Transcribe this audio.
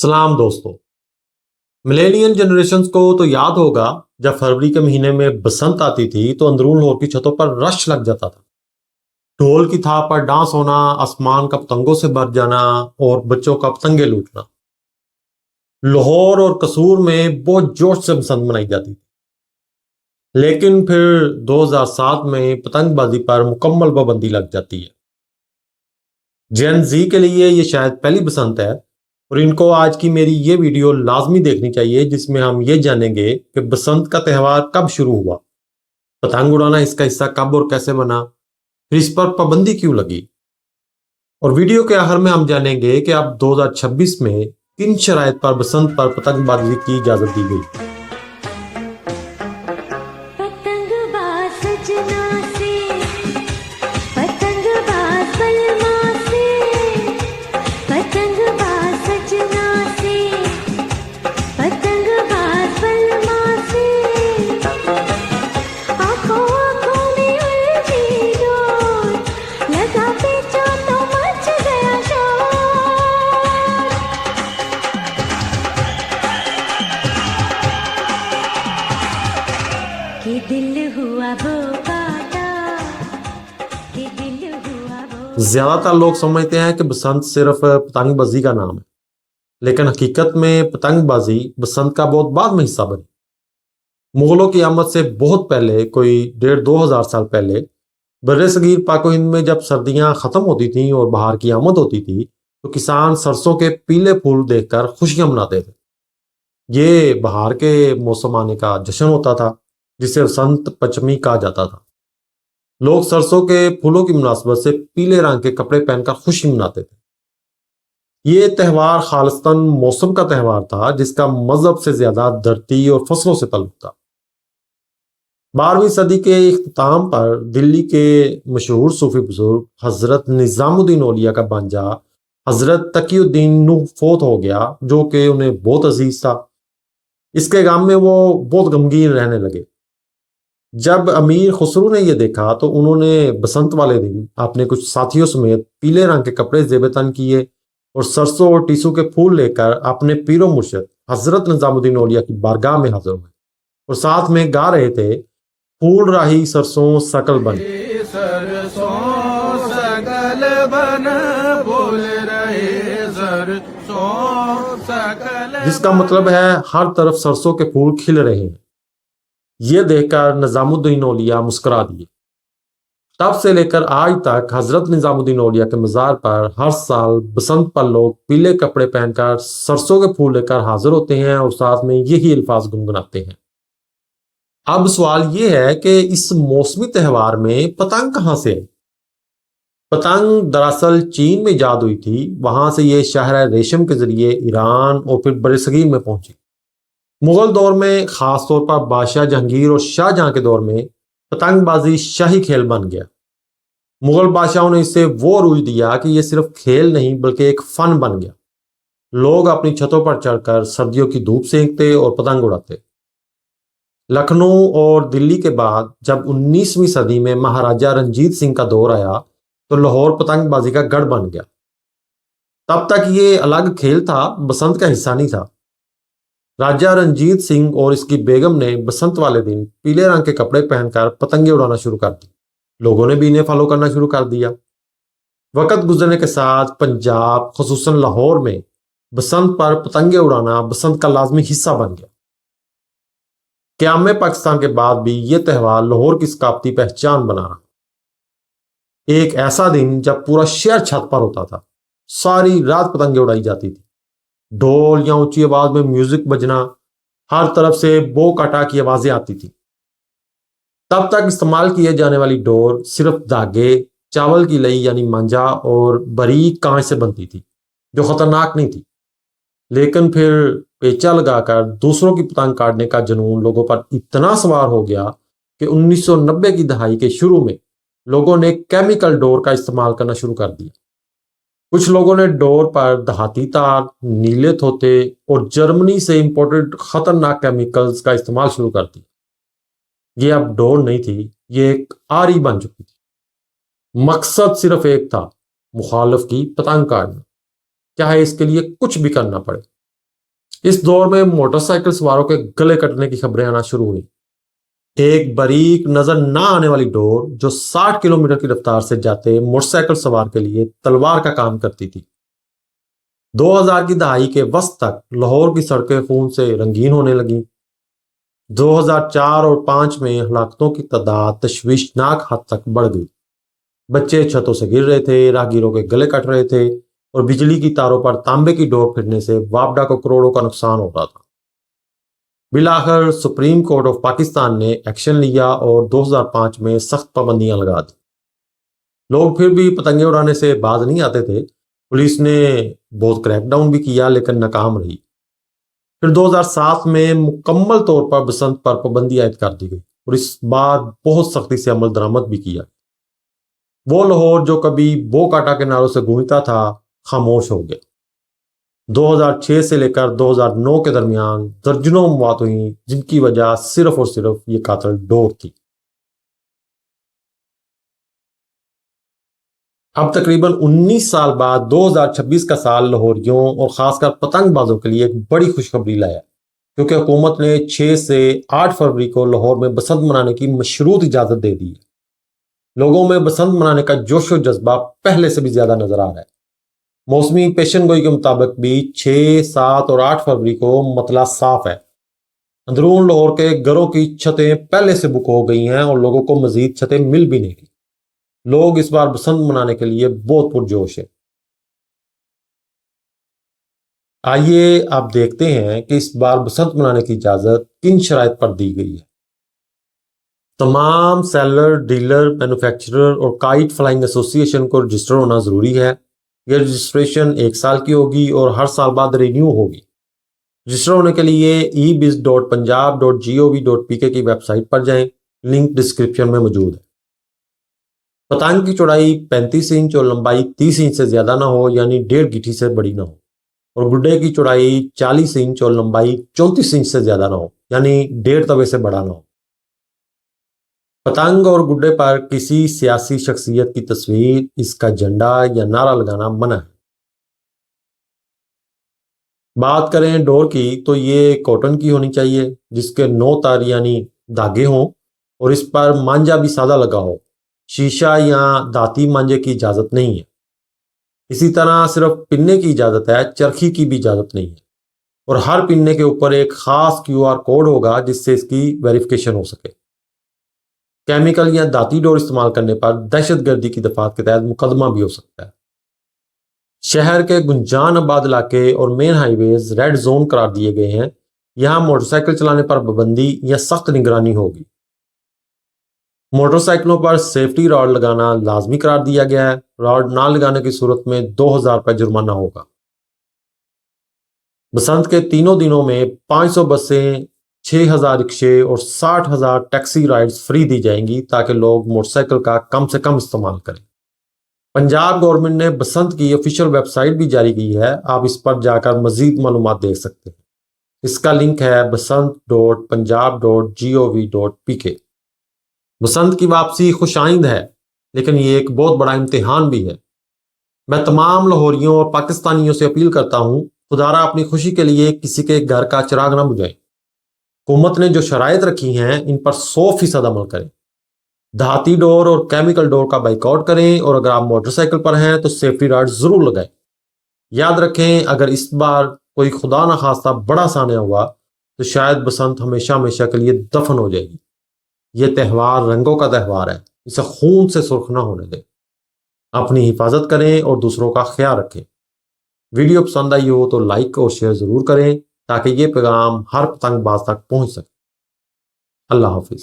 सलाम दोस्तों। मिलेनियन जनरेशन्स को तो याद होगा जब फरवरी के महीने में बसंत आती थी तो अंदरून लाहौर की छतों पर रश लग जाता था। ढोल की थाप पर डांस होना, आसमान का पतंगों से भर जाना और बच्चों का पतंगे लूटना। लाहौर और कसूर में बहुत जोश से बसंत मनाई जाती थी। लेकिन फिर 2007 में पतंगबाजी पर मुकम्मल पाबंदी लग जाती है। जेन जी के लिए ये शायद पहली बसंत है और इनको आज की मेरी ये वीडियो लाजमी देखनी चाहिए, जिसमें हम ये जानेंगे कि बसंत का त्यौहार कब शुरू हुआ, पतंग उड़ाना इसका हिस्सा कब और कैसे बना, फिर इस पर पाबंदी क्यों लगी, और वीडियो के आखिर में हम जानेंगे कि अब 2026 में किन शराइत पर बसंत पर पतंगबाजी की इजाजत दी गई। ज्यादातर लोग समझते हैं कि बसंत सिर्फ पतंगबाजी का नाम है, लेकिन हकीकत में पतंगबाजी बसंत का बहुत बाद में हिस्सा बनी। मुगलों की आमद से बहुत पहले, कोई 1,500-2,000 साल पहले, बर्रे सगीर पाको हिंद में जब सर्दियां खत्म होती थीं और बहार की आमद होती थी तो किसान सरसों के पीले फूल देखकर खुशियां मनाते थे। ये बहार के मौसम आने का जश्न होता था, जिसे बसंत पंचमी कहा जाता था। लोग सरसों के फूलों की मुनासबत से पीले रंग के कपड़े पहनकर खुशी मनाते थे। ये त्यौहार खालिस्तान मौसम का त्यौहार था, जिसका मजहब से ज्यादा धरती और फसलों से ताल्लुक था। 12वीं सदी के इख्तिताम पर दिल्ली के मशहूर सूफी बुजुर्ग हजरत निजामुद्दीन औलिया का भांजा हजरत तकीउद्दीन नूह फोत हो गया, जो कि उन्हें बहुत अजीज था। इसके गांव में वो बहुत गमगीन रहने लगे। जब अमीर खुसरो ने यह देखा तो उन्होंने बसंत वाले दिन अपने कुछ साथियों समेत पीले रंग के कपड़े जेबतन किए और सरसों और टीसू के फूल लेकर अपने पीरो मुर्शिद हजरत निजामुद्दीन औलिया की बारगाह में हाजिर हुए और साथ में गा रहे थे, फूल राही सरसों सकल बन। जिसका मतलब है हर तरफ सरसों के फूल खिल रहे हैं। ये देखकर निजामुद्दीन औलिया मुस्कुरा दिए। तब से लेकर आज तक हजरत निजामुद्दीन औलिया के मजार पर हर साल बसंत पर लोग पीले कपड़े पहनकर सरसों के फूल लेकर हाजिर होते हैं और साथ में यही अल्फाज गुनगुनाते हैं। अब सवाल ये है कि इस मौसमी त्यौहार में पतंग कहां से आई? पतंग दरअसल चीन में इजाद हुई थी। वहां से ये शहर रेशम के जरिए ईरान और फिर बरसगीर में पहुंची। मुगल दौर में खासतौर पर बादशाह जहांगीर और शाहजहां के दौर में पतंगबाजी शाही खेल बन गया। मुगल बादशाहों ने इसे वो अरूज दिया कि यह सिर्फ खेल नहीं बल्कि एक फन बन गया। लोग अपनी छतों पर चढ़कर सर्दियों की धूप सेंकते और पतंग उड़ाते। लखनऊ और दिल्ली के बाद जब 19वीं सदी में महाराजा रंजीत सिंह का दौर आया तो लाहौर पतंगबाजी का गढ़ बन गया। तब तक ये अलग खेल था, बसंत का हिस्सा नहीं था। राजा रंजीत सिंह और इसकी बेगम ने बसंत वाले दिन पीले रंग के कपड़े पहनकर पतंगे उड़ाना शुरू कर दी। लोगों ने भी इन्हें फॉलो करना शुरू कर दिया। वक्त गुजरने के साथ पंजाब, खुसूसन लाहौर में बसंत पर पतंगे उड़ाना बसंत का लाजमी हिस्सा बन गया। क़याम पाकिस्तान के बाद भी यह त्यौहार लाहौर की सकाफती पहचान बना रहा। एक ऐसा दिन जब पूरा शहर छत पर होता था, सारी रात पतंगे उड़ाई जाती थी। ढोल या ऊंची आवाज में म्यूजिक बजना, हर तरफ से बो काटा की आवाजें आती थी। तब तक इस्तेमाल किए जाने वाली डोर सिर्फ धागे, चावल की लई यानी मांझा और बारीक कांच से बनती थी, जो खतरनाक नहीं थी। लेकिन फिर पेचा लगाकर दूसरों की पतंग काटने का जुनून लोगों पर इतना सवार हो गया कि 1990 की दहाई के शुरू में लोगों ने केमिकल डोर का इस्तेमाल करना शुरू कर दिया। कुछ लोगों ने डोर पर दहाती तार, नीले थोते और जर्मनी से इंपोर्टेड खतरनाक केमिकल्स का इस्तेमाल शुरू कर दिया। ये अब डोर नहीं थी, ये एक आरी बन चुकी थी। मकसद सिर्फ एक था, मुखालिफ की पतंग काटना, चाहे इसके लिए कुछ भी करना पड़े। اس دور میں موٹر سائیکل سواروں کے گلے کٹنے کی خبریں آنا شروع ہوئی۔ ایک باریک نظر نہ آنے والی ڈور جو 60 کلومیٹر کی رفتار سے جاتے موٹر سائیکل سوار کے لیے تلوار کا کام کرتی تھی۔ 2000 کی دہائی کے وسط تک لاہور کی سڑکیں خون سے رنگین ہونے لگیں۔ 2004 اور 5 میں ہلاکتوں کی تعداد تشویشناک حد تک بڑھ گئی۔ بچے چھتوں سے گر رہے تھے، راہگیروں کے گلے کٹ رہے تھے، اور بجلی کی تاروں پر تانبے کی ڈور پھرنے سے وابڈا کو کروڑوں کا نقصان ہو رہا تھا۔ بالآخر سپریم کورٹ آف پاکستان نے ایکشن لیا اور 2005 میں سخت پابندیاں لگا دی۔ لوگ پھر بھی پتنگیں اڑانے سے باز نہیں آتے تھے۔ پولیس نے بہت کریک ڈاؤن بھی کیا لیکن ناکام رہی۔ پھر 2007 میں مکمل طور پر بسنت پر پابندی عائد کر دی گئی اور اس بار بہت سختی سے عمل درآمد بھی کیا۔ وہ لاہور جو کبھی بو کاٹا کے نعروں سے گونجتا تھا خاموش ہو گیا۔ 2006 سے لے کر 2009 کے درمیان درجنوں موات ہوئیں جن کی وجہ صرف اور صرف یہ قاتل ڈور تھی۔ اب تقریباً 19 سال بعد 2026 کا سال لاہوریوں اور خاص کر پتنگ بازوں کے لیے ایک بڑی خوشخبری لایا، کیونکہ حکومت نے 6 سے 8 فروری کو لاہور میں بسنت منانے کی مشروط اجازت دے دی ہے۔ لوگوں میں بسنت منانے کا جوش و جذبہ پہلے سے بھی زیادہ نظر آ رہا ہے۔ موسمی پیشن گوئی کے مطابق بھی 6، 7 اور 8 فروری کو مطلع صاف ہے۔ اندرون لاہور کے گھروں کی چھتیں پہلے سے بک ہو گئی ہیں اور لوگوں کو مزید چھتیں مل بھی نہیں گی۔ لوگ اس بار بسنت منانے کے لیے بہت پرجوش ہیں۔ آئیے آپ دیکھتے ہیں کہ اس بار بسنت منانے کی اجازت کن شرائط پر دی گئی ہے۔ تمام سیلر، ڈیلر، مینوفیکچرر اور کائٹ فلائنگ ایسوسی ایشن کو رجسٹر ہونا ضروری ہے۔ یہ رجسٹریشن 1 سال کی ہوگی اور ہر سال بعد رینیو ہوگی۔ رجسٹر ہونے کے لیے ebiz.punjab.gov.pk کی ویب سائٹ پر جائیں، لنک ڈسکرپشن میں موجود ہے۔ پتنگ کی چوڑائی 35 انچ اور لمبائی 30 انچ سے زیادہ نہ ہو، یعنی 1.5 گٹھی سے بڑی نہ ہو، اور گڈے کی چوڑائی 40 انچ اور لمبائی 34 انچ سے زیادہ نہ ہو، یعنی 1.5 توے سے بڑا نہ ہو۔ پتنگ اور گڈے پر کسی سیاسی شخصیت کی تصویر، اس کا جھنڈا یا نعرہ لگانا منع ہے۔ بات کریں ڈور کی تو یہ کاٹن کی ہونی چاہیے جس کے 9 تار یعنی دھاگے ہوں اور اس پر مانجا بھی سادہ لگا ہو۔ شیشہ یا دھاتی مانجے کی اجازت نہیں ہے۔ اسی طرح صرف پننے کی اجازت ہے، چرخی کی بھی اجازت نہیں ہے، اور ہر پننے کے اوپر ایک خاص QR کوڈ ہوگا جس سے اس کی ویریفیکیشن ہو سکے۔ کیمیکل یا دھاتی ڈور استعمال کرنے پر دہشت گردی کی دفعات کے تحت مقدمہ بھی ہو سکتا ہے۔ شہر کے گنجان آباد علاقے اور مین ہائی ویز ریڈ زون قرار دیے گئے ہیں۔ یہاں موٹر سائیکل چلانے پر پابندی یا سخت نگرانی ہوگی۔ موٹر سائیکلوں پر سیفٹی راڈ لگانا لازمی قرار دیا گیا ہے۔ راڈ نہ لگانے کی صورت میں 2000 روپے جرمانہ ہوگا۔ بسنت کے تینوں دنوں میں 500 بسیں، 6000 رکشے اور 60,000 ٹیکسی رائڈز فری دی جائیں گی تاکہ لوگ موٹر سائیکل کا کم سے کم استعمال کریں۔ پنجاب گورنمنٹ نے بسنت کی آفیشیل ویب سائٹ بھی جاری کی ہے، آپ اس پر جا کر مزید معلومات دیکھ سکتے ہیں۔ اس کا لنک ہے basant.punjab.gov.pk۔ بسنت کی واپسی خوش آئند ہے، لیکن یہ ایک بہت بڑا امتحان بھی ہے۔ میں تمام لاہوریوں اور پاکستانیوں سے اپیل کرتا ہوں، خدارا اپنی خوشی کے لیے کسی کے گھر کا چراغ نہ بجھائیں۔ حکومت نے جو شرائط رکھی ہیں ان پر 100% عمل کریں۔ دھاتی ڈور اور کیمیکل ڈور کا بائیکاٹ کریں، اور اگر آپ موٹر سائیکل پر ہیں تو سیفٹی راڈ ضرور لگائیں۔ یاد رکھیں اگر اس بار کوئی خدا نخواستہ بڑا سانحہ ہوا تو شاید بسنت ہمیشہ ہمیشہ کے لیے دفن ہو جائے گی۔ یہ تہوار رنگوں کا تہوار ہے، اسے خون سے سرخ نہ ہونے دیں۔ اپنی حفاظت کریں اور دوسروں کا خیال رکھیں۔ ویڈیو پسند آئی ہو تو لائک اور شیئر ضرور کریں تاکہ یہ پیغام ہر پتنگ باز تک پہنچ سکے۔ اللہ حافظ۔